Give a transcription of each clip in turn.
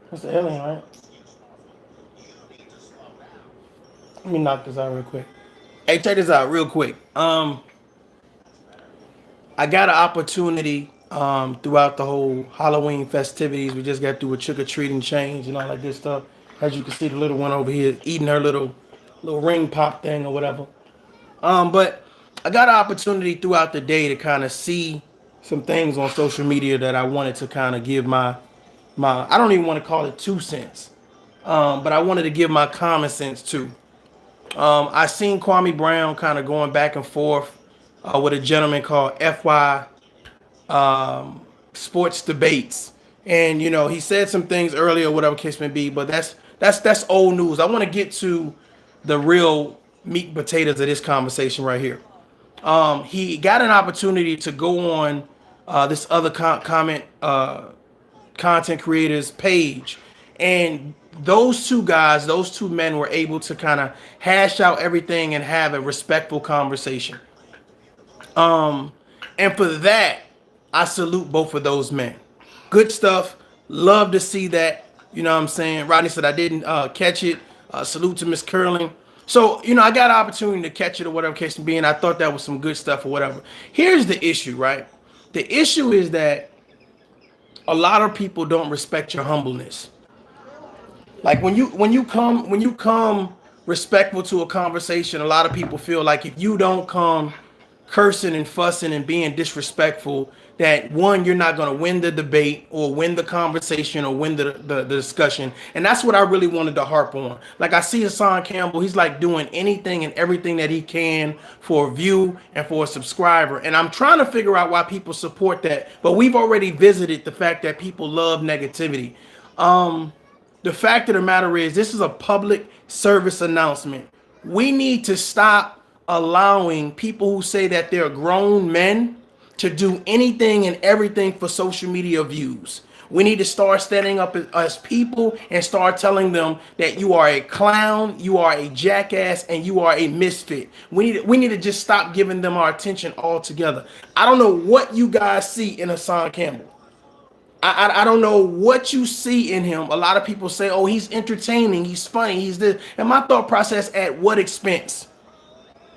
That's the alien, right? Let me knock this out real quick. Hey, check this out real quick. I got an opportunity throughout the whole Halloween festivities. We just got through a trick or treating change and all that good stuff. As you can see, the little one over here eating her little ring pop thing or whatever. But I got an opportunity throughout the day to kind of see some things on social media that I wanted to kind of give my I don't even want to call it 2 cents, but I wanted to give my common sense too. I seen Kwame Brown kind of going back and forth with a gentleman called FY Sports Debates, and he said some things earlier, whatever case may be. But that's old news. I want to get to the real meat and potatoes of this conversation right here. He got an opportunity to go on this other content creators page, and those two guys, those two men were able to kind of hash out everything and have a respectful conversation. And for that, I salute both of those men. Good stuff. Love to see that. You know what I'm saying? Rodney said I didn't catch it. Salute to Miss Curling. So, I got an opportunity to catch it or whatever case may be, and I thought that was some good stuff or whatever. Here's the issue, right? The issue is that a lot of people don't respect your humbleness. Like when you come respectful to a conversation, a lot of people feel like if you don't come cursing and fussing and being disrespectful, that one, you're not going to win the debate or win the conversation or win the discussion. And that's what I really wanted to harp on. Like I see Hassan Campbell, he's like doing anything and everything that he can for a view and for a subscriber. And I'm trying to figure out why people support that. But we've already visited the fact that people love negativity. The fact of the matter is, this is a public service announcement. We need to stop allowing people who say that they're grown men to do anything and everything for social media views. We need to start standing up as people and start telling them that you are a clown, you are a jackass, and you are a misfit. We need to just stop giving them our attention altogether. I don't know what you guys see in Hassan Campbell. I don't know what you see in him. A lot of people say, oh, he's entertaining, he's funny, he's this. And my thought process, at what expense?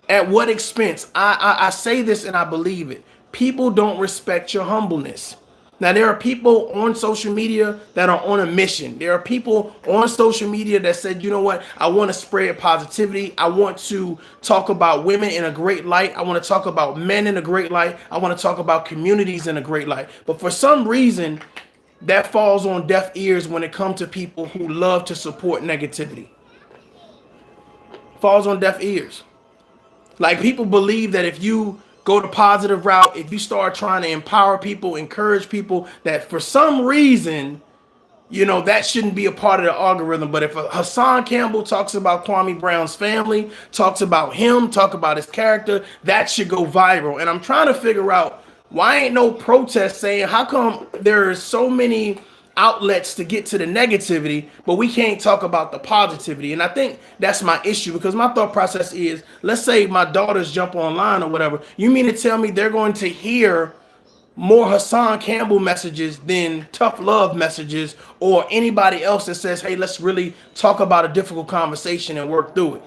At what expense? I say this and I believe it. People don't respect your humbleness. Now, there are people on social media that are on a mission. There are people on social media that said, you know what? I want to spread positivity. I want to talk about women in a great light. I want to talk about men in a great light. I want to talk about communities in a great light. But for some reason, that falls on deaf ears when it comes to people who love to support negativity. Falls on deaf ears. Like, people believe that if you go the positive route, if you start trying to empower people, encourage people, that for some reason, that shouldn't be a part of the algorithm. But if Hassan Campbell talks about Kwame Brown's family, talks about him, talk about his character, that should go viral. And I'm trying to figure out, why ain't no protest saying, how come there are so many outlets to get to the negativity, but we can't talk about the positivity? And I think that's my issue, because my thought process is, let's say my daughters jump online or whatever. You mean to tell me they're going to hear more Hassan Campbell messages than ToughLove messages, or anybody else that says, hey, let's really talk about a difficult conversation and work through it?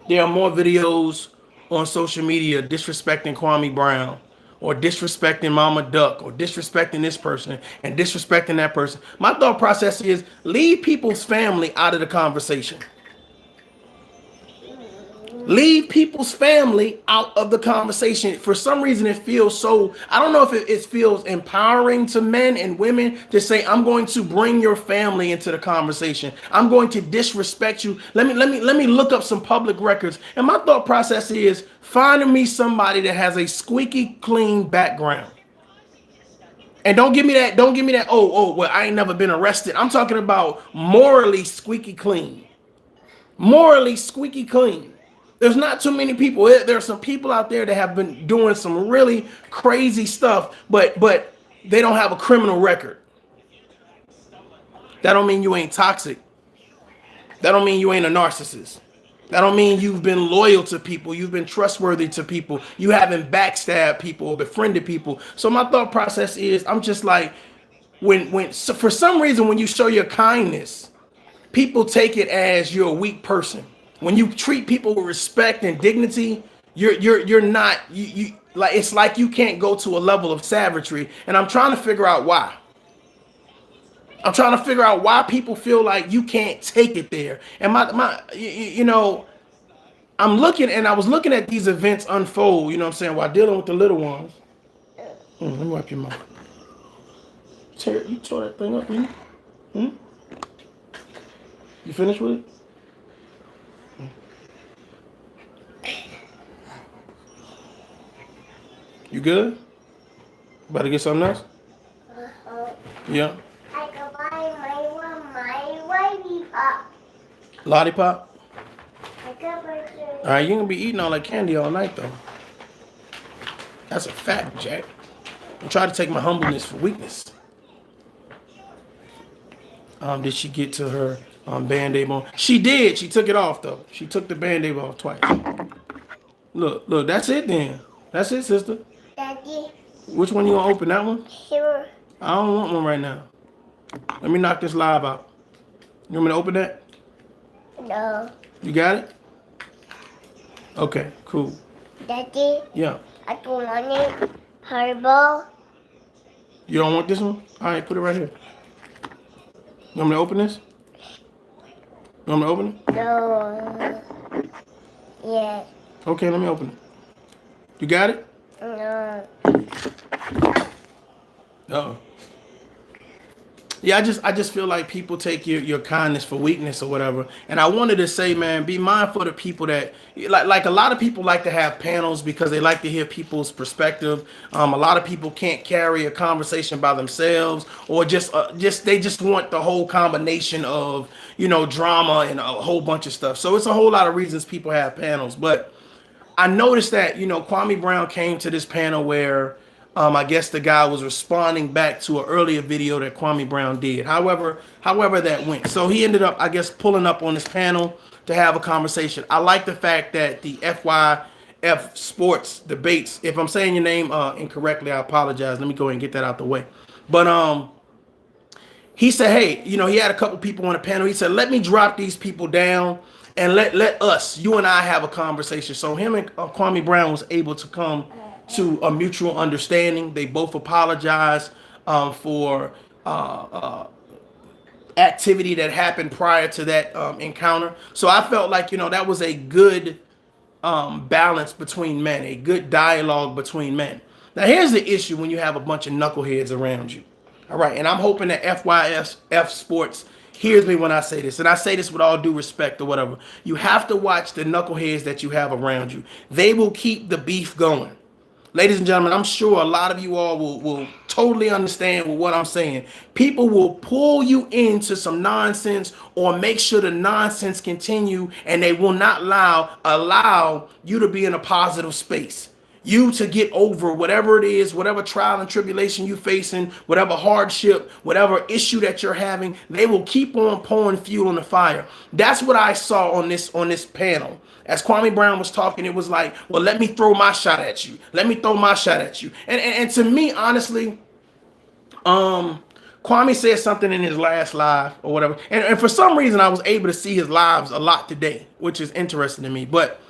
There are more videos on social media disrespecting Kwame Brown, or disrespecting Mama Duck, or disrespecting this person and disrespecting that person. My thought process is, leave people's family out of the conversation. Leave people's family out of the conversation. For some reason, it feels so, I don't know if it feels empowering to men and women to say, I'm going to bring your family into the conversation. I'm going to disrespect you. Let me look up some public records. And my thought process is, finding me somebody that has a squeaky clean background. And don't give me that, well, I ain't never been arrested. I'm talking about morally squeaky clean. Morally squeaky clean. There's not too many people. There are some people out there that have been doing some really crazy stuff, but they don't have a criminal record. That don't mean you ain't toxic. That don't mean you ain't a narcissist. That don't mean you've been loyal to people. You've been trustworthy to people. You haven't backstabbed people or befriended people. So my thought process is, I'm just like, So for some reason when you show your kindness, people take it as you're a weak person. When you treat people with respect and dignity, you're not you like it's like you can't go to a level of savagery. And I'm trying to figure out why. I'm trying to figure out why people feel like you can't take it there. And you know, I was looking at these events unfold, you know what I'm saying, while dealing with the little ones. Let me wipe your mouth. You tore that thing up, man. Hmm? You finished with it? You good? About to get something else? Yeah. I can buy my lollipop. Lollipop? All right, you're gonna be eating all that candy all night, though. That's a fact, Jack. I'm trying to take my humbleness for weakness. Did she get to her Band-Aid on? She did. She took it off, though. She took the Band-Aid off twice. Look, that's it then. That's it, sister. Daddy. Which one you gonna open? That one? Sure. I don't want one right now. Let me knock this live out. You want me to open that? No. You got it? Okay, cool. Daddy? Yeah. I don't want it. Herbal. You don't want this one? All right, put it right here. You want me to open this? You want me to open it? No. Yeah. Okay, let me open it. You got it? No. Uh-oh. Yeah, I just feel like people take your kindness for weakness or whatever. And I wanted to say, man, be mindful of the people that like a lot of people like to have panels because they like to hear people's perspective. A lot of people can't carry a conversation by themselves, or just they just want the whole combination of, you know, drama and a whole bunch of stuff. So it's a whole lot of reasons people have panels. But I noticed that, you know, Kwame Brown came to this panel where I guess the guy was responding back to an earlier video that Kwame Brown did. However that went. So he ended up, I guess, pulling up on this panel to have a conversation. I like the fact that the FYF Sports Debates, if I'm saying your name incorrectly, I apologize. Let me go ahead and get that out the way. But he said, hey, you know, he had a couple people on the panel. He said, let me drop these people down and let us, you and I, have a conversation. So him and Kwame Brown was able to come to a mutual understanding. They both apologized for activity that happened prior to that encounter. So I felt like, you know, that was a good balance between men, a good dialogue between men. Now, here's the issue when you have a bunch of knuckleheads around you. All right, and I'm hoping that FYF Sports hears me when I say this, and I say this with all due respect or whatever. You have to watch the knuckleheads that you have around you. They will keep the beef going. Ladies and gentlemen, I'm sure a lot of you all will totally understand what I'm saying. People will pull you into some nonsense or make sure the nonsense continue, and they will not allow you to be in a positive space. You to get over whatever it is, whatever trial and tribulation you're facing, whatever hardship, whatever issue that you're having, they will keep on pouring fuel on the fire. That's what I saw on this panel. As Kwame Brown was talking, it was like, well, let me throw my shot at you. Let me throw my shot at you. And to me, honestly, Kwame said something in his last live or whatever. And for some reason, I was able to see his lives a lot today, which is interesting to me. But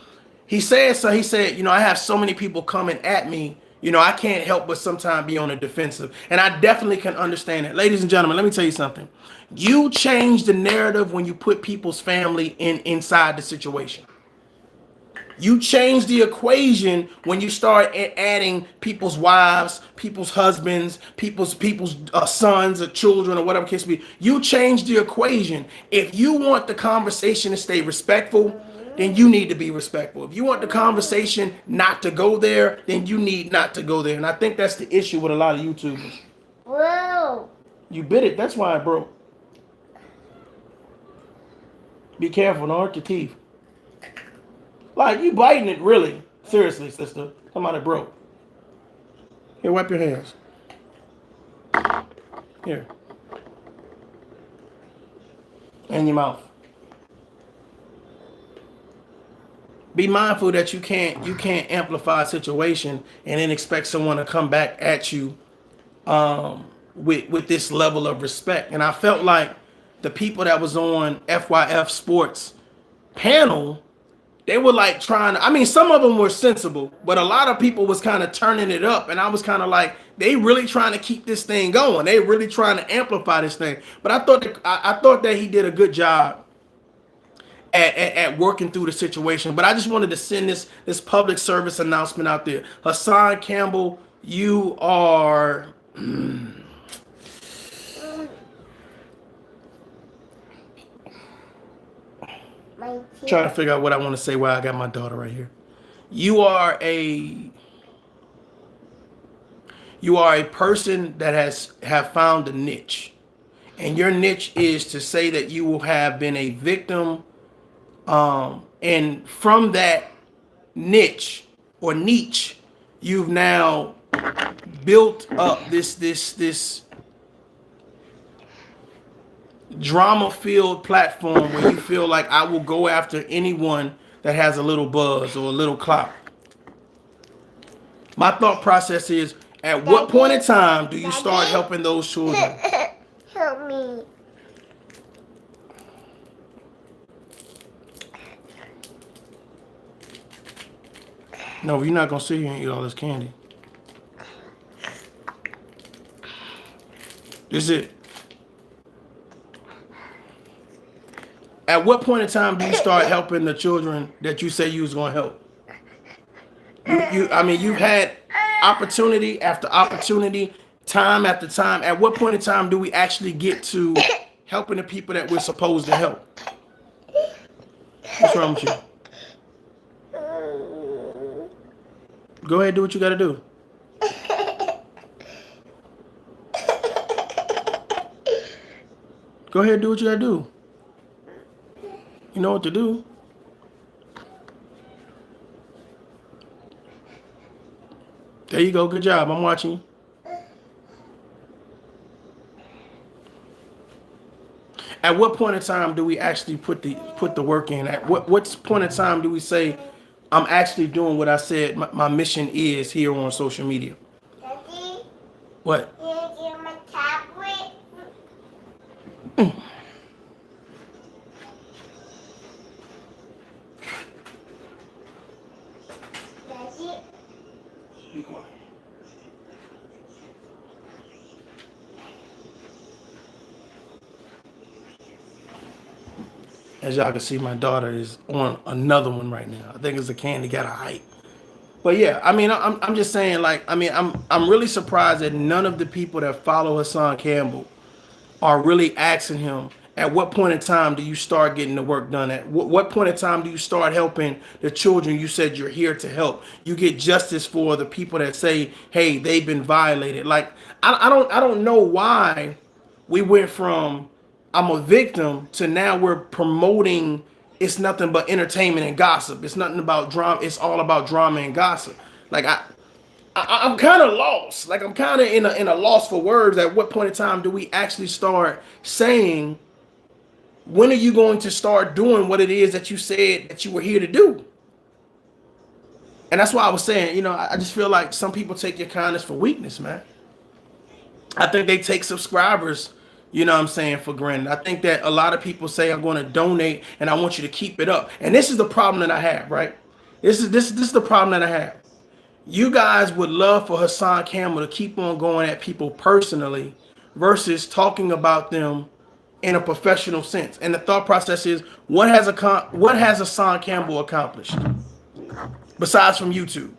he said, you know, I have so many people coming at me, you know, I can't help but sometimes be on the defensive. And I definitely can understand it. Ladies and gentlemen, let me tell you something. You change the narrative when you put people's family inside the situation. You change the equation when you start adding people's wives, people's husbands, people's sons or children or whatever case be. You change the equation. If you want the conversation to stay respectful, then you need to be respectful. If you want the conversation not to go there, then you need not to go there. And I think that's the issue with a lot of YouTubers. Whoa. You bit it. That's why it broke. Be careful. Don't hurt your teeth. Like, you biting it, really. Seriously, sister. Somebody broke. Here, wipe your hands. Here. And your mouth. Be mindful that you can't amplify a situation and then expect someone to come back at you with this level of respect. And I felt like the people that was on FYF Sports panel, they were like trying to, I mean, some of them were sensible, but a lot of people was kind of turning it up. And I was kind of like, they really trying to keep this thing going. They really trying to amplify this thing. But I thought that he did a good job at working through the situation. But I just wanted to send this public service announcement out there. Hassan Campbell, you are trying to figure out what I want to say while I got my daughter right here. You are a person that have found a niche. And your niche is to say that you will have been a victim, and from that niche or niche, you've now built up this drama-filled platform where you feel like I will go after anyone that has a little buzz or a little clout. My thought process is, at what point in time do you start helping those children? Help me. No, you're not gonna sit here and eat all this candy. This is it. At what point in time do you start helping the children that you say you was gonna help? I mean, you've had opportunity after opportunity, time after time. At what point in time do we actually get to helping the people that we're supposed to help? What's wrong with you? Go ahead, do what you gotta do. Go ahead, do what you gotta do. You know what to do. There you go. Good job. I'm watching you. At what point in time do we actually put the work in? At what point in time do we say, I'm actually doing what I said my mission is here on social media? Daddy, What? can you give my tablet? Daddy. Be quiet. As y'all can see, my daughter is on another one right now. I think it's a candy got a height. But yeah, I mean, I'm just saying, like, I mean, I'm really surprised that none of the people that follow Hassan Campbell are really asking him, at what point in time do you start getting the work done? At what point in time do you start helping the children you said you're here to help? You get justice for the people that say, hey, they've been violated. Like, I don't know why we went from I'm a victim to now we're promoting it's nothing but entertainment and gossip. It's nothing about drama. It's all about drama and gossip. Like I'm kind of lost. Like I'm kind of in a loss for words. At what point in time do we actually start saying, when are you going to start doing what it is that you said that you were here to do? And that's why I was saying, you know, I just feel like some people take your kindness for weakness, man. I think they take subscribers, you know what I'm saying, for granted. I think that a lot of people say, I'm going to donate and I want you to keep it up. And this is the problem that I have, right? This is the problem that I have. You guys would love for Hassan Campbell to keep on going at people personally versus talking about them in a professional sense. And the thought process is, what has Hassan Campbell accomplished besides from YouTube?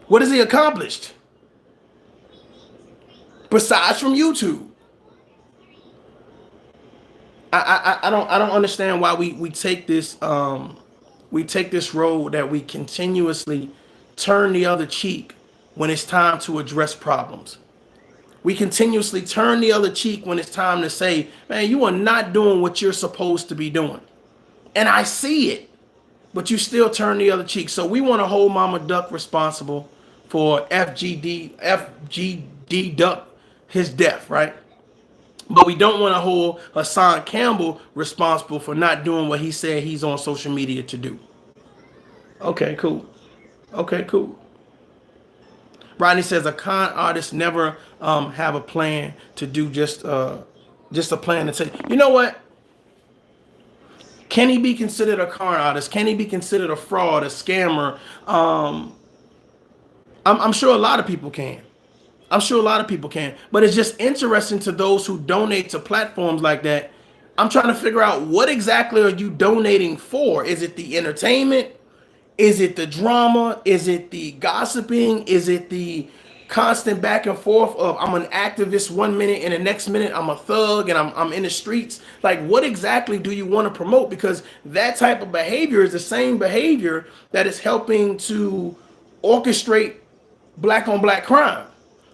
What has he accomplished besides from YouTube? I don't understand why we take this road that we continuously turn the other cheek when it's time to address problems. We continuously turn the other cheek when it's time to say, man, you are not doing what you're supposed to be doing. And I see it, but you still turn the other cheek. So we want to hold Mama Duck responsible for FGD Duck, his death, right? But we don't want to hold Hassan Campbell responsible for not doing what he said he's on social media to do. Okay, cool. Okay, cool. Rodney says a con artist never have a plan to do just a plan to say, you know what? Can he be considered a con artist? Can he be considered a fraud, a scammer? I'm sure a lot of people can. I'm sure a lot of people can. But it's just interesting to those who donate to platforms like that. I'm trying to figure out what exactly are you donating for? Is it the entertainment? Is it the drama? Is it the gossiping? Is it the constant back and forth of I'm an activist 1 minute and the next minute I'm a thug and I'm in the streets? Like, what exactly do you want to promote? Because that type of behavior is the same behavior that is helping to orchestrate black on black crime.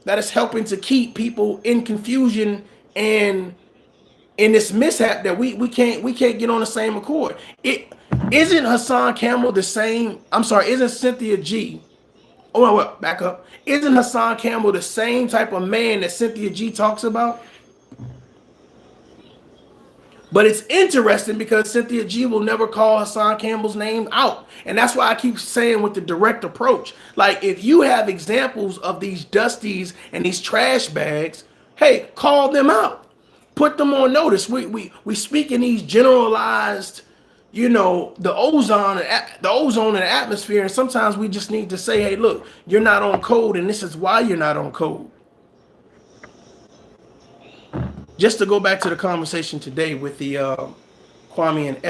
That is helping to keep people in confusion and in this mishap that we can't get on the same accord. It isn't Hassan Campbell the same. I'm sorry, isn't Cynthia G? Oh no, what? Back up. Isn't Hassan Campbell the same type of man that Cynthia G talks about? But it's interesting because Cynthia G will never call Hassan Campbell's name out. And that's why I keep saying with the direct approach. Like, if you have examples of these dusties and these trash bags, hey, call them out. Put them on notice. We speak in these generalized, the ozone in the atmosphere. And sometimes we just need to say, hey, look, you're not on code, and this is why you're not on code. Just to go back to the conversation today with the Kwame and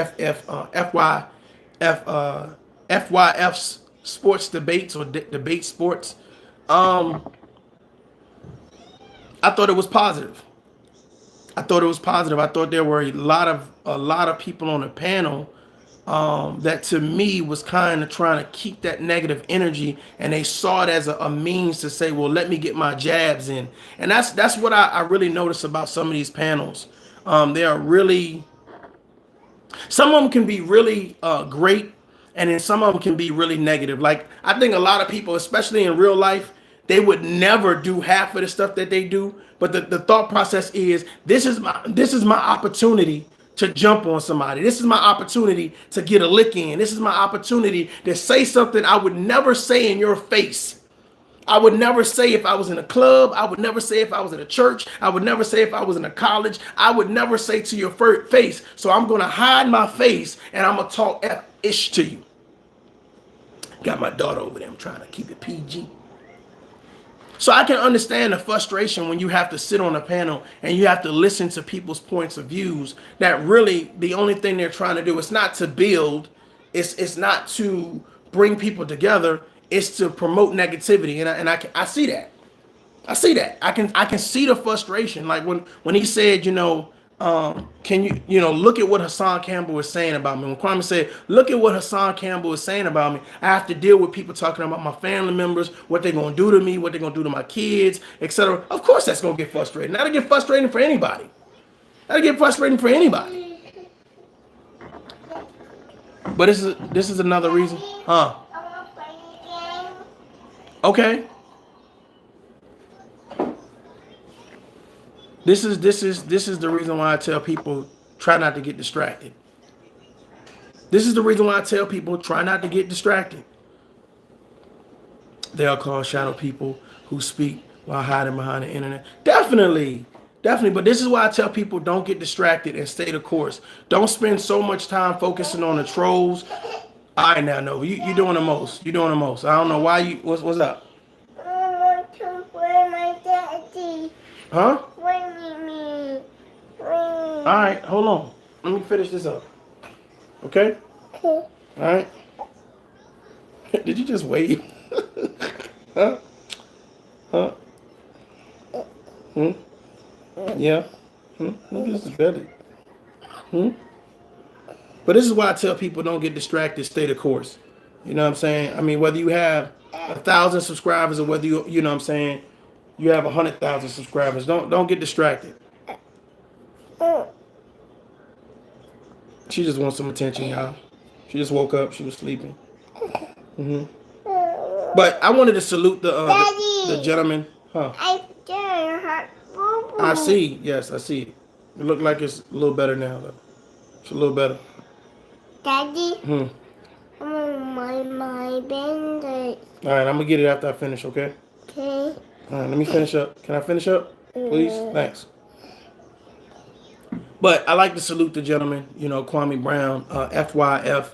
FYF sports debates or debate sports, I thought it was positive. I thought there were a lot of people on the panel that to me was kind of trying to keep that negative energy, and they saw it as a means to say, well, let me get my jabs in. And that's what I really noticed about some of these panels. They are really, some of them can be really great, and then some of them can be really negative. Like, I think a lot of people, especially in real life, they would never do half of the stuff that they do. But the thought process is, this is my opportunity to jump on somebody. This is my opportunity to get a lick in. This is my opportunity to say something I would never say in your face. I would never say if I was in a club. I would never say if I was in a church. I would never say if I was in a college. I would never say to your face. So I'm going to hide my face and I'm going to talk F-ish to you. Got my daughter over there. I'm trying to keep it PG. So I can understand the frustration when you have to sit on a panel and you have to listen to people's points of views that really the only thing they're trying to do is not to build, it's not to bring people together, it's to promote negativity. And I see that. I can see the frustration. Like when he said, can you look at what Hassan Campbell is saying about me? When Kwame said, look at what Hassan Campbell is saying about me, I have to deal with people talking about my family members, what they're going to do to me, what they're going to do to my kids, etc. Of course that's going to get frustrating. That'll get frustrating for anybody. But this is another reason. Huh? Okay. This is the reason why I tell people try not to get distracted. This is the reason why I tell people try not to get distracted. They are called shadow people who speak while hiding behind the internet. Definitely. But this is why I tell people don't get distracted and stay the course. Don't spend so much time focusing on the trolls. All right, now, Nova, you're doing the most. I don't know why you. What's up? I want to wear my daddy. Huh? Wait. All right, hold on. Let me finish this up. Okay? Okay. All right. Did you just wave? Huh? Yeah. Look at this belly. But this is why I tell people don't get distracted, stay the course. You know what I'm saying? I mean, whether you have 1,000 subscribers or whether you know what I'm saying, you have 100,000 subscribers, don't get distracted. She just wants some attention, y'all. She just woke up. She was sleeping. But I wanted to salute the gentleman. Huh? I did hurt boo-boo. I see. Yes, I see. It looked like it's a little better now, though. It's a little better. Daddy. My bandage. All right, I'm gonna get it after I finish. Okay. Okay. All right, let me finish up. Can I finish up, please? Thanks. But I like to salute the gentleman, Kwame Brown, FYF,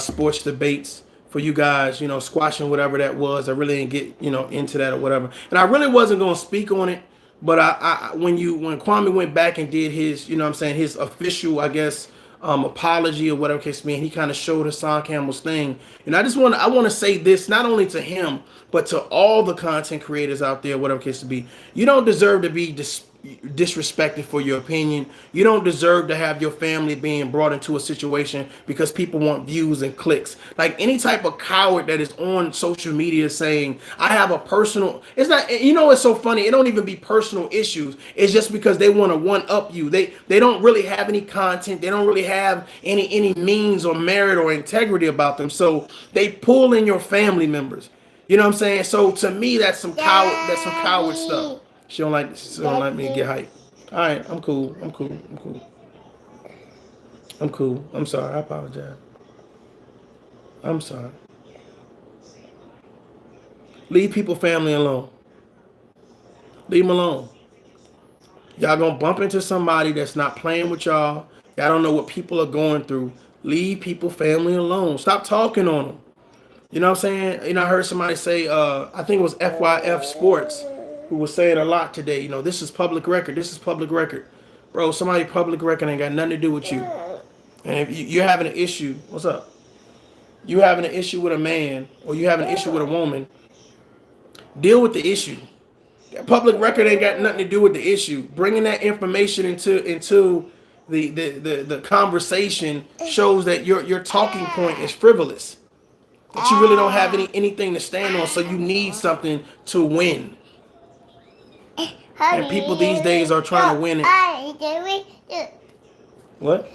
sports debates for you guys, squashing whatever that was. I really didn't get, into that or whatever. And I really wasn't going to speak on it. But when Kwame went back and did his, his official, I guess, apology or whatever case may be, he kind of showed Hassan Campbell's thing. And I want to say this not only to him, but to all the content creators out there, whatever case to be. You don't deserve to be disrespected for your opinion. You don't deserve to have your family being brought into a situation because people want views and clicks. Like any type of coward that is on social media saying, I have a personal, it's not, it's so funny. It don't even be personal issues. It's just because they want to one up you. They don't really have any content. They don't really have any means or merit or integrity about them. So they pull in your family members. You know what I'm saying? So to me, that's some coward stuff. She don't like me to get hyped. All right, I'm cool. I'm sorry. I apologize. I'm sorry. Leave people, family alone. Leave them alone. Y'all gonna bump into somebody that's not playing with y'all. Y'all don't know what people are going through. Leave people, family alone. Stop talking on them. You know what I'm saying? I heard somebody say, I think it was FYF Sports, who was saying a lot today. This is public record. This is public record. Bro, somebody public record ain't got nothing to do with you. And if you're having an issue, what's up? You having an issue with a man or you having an issue with a woman, deal with the issue. That public record ain't got nothing to do with the issue. Bringing that information into the conversation shows that your talking point is frivolous. That you really don't have anything to stand on, so you need something to win. And people these days are trying to win it. What?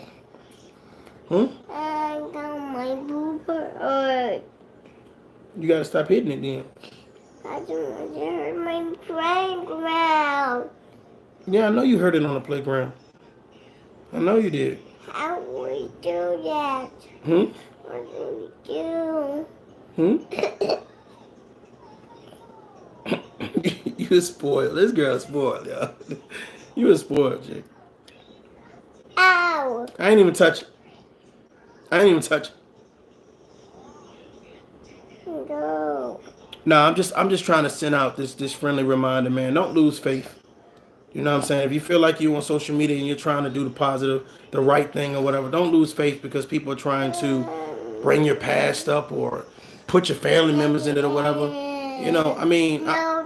I got my booper. You gotta stop hitting it then. I don't hurt my playground. Yeah, I know you heard it on the playground. I know you did. How will we do that? What do we do? You spoiled. This girl's spoiled, y'all. You was spoiled, Jake. Ow! I ain't even touch it. No. No, I'm just trying to send out this friendly reminder, man. Don't lose faith. You know what I'm saying? If you feel like you're on social media and you're trying to do the positive, the right thing or whatever, don't lose faith because people are trying to bring your past up or put your family members in it or whatever. No,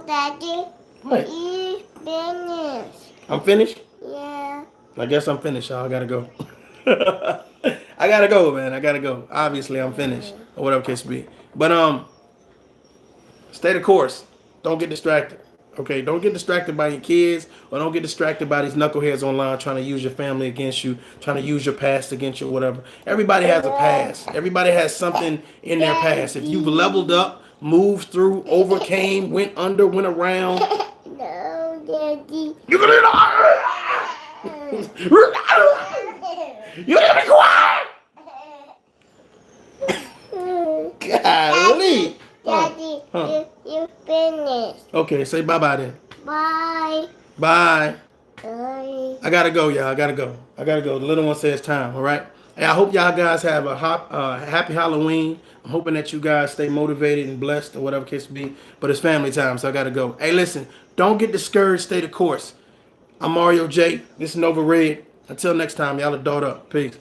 Daddy. What? You finished. I'm finished? Yeah. I guess I'm finished, y'all. I gotta go. I gotta go, man. I gotta go. Obviously, I'm finished or whatever case be. But stay the course. Don't get distracted. Okay, don't get distracted by your kids or don't get distracted by these knuckleheads online trying to use your family against you, trying to use your past against you or whatever. Everybody has a past. Everybody has something in their past. If you've leveled up, moved through, overcame, went under, went around. No, Daddy. You're gonna be quiet. Golly. Daddy, you finished. Okay, say bye-bye then. Bye. Bye. Bye. I gotta go, y'all. I gotta go. The little one says time, all right? And I hope y'all guys have a happy Halloween. I'm hoping that you guys stay motivated and blessed or whatever case be. But it's family time, so I gotta go. Hey, listen, don't get discouraged. Stay the course. I'm Mario J. This is Nova Red. Until next time, y'all adult up. Peace.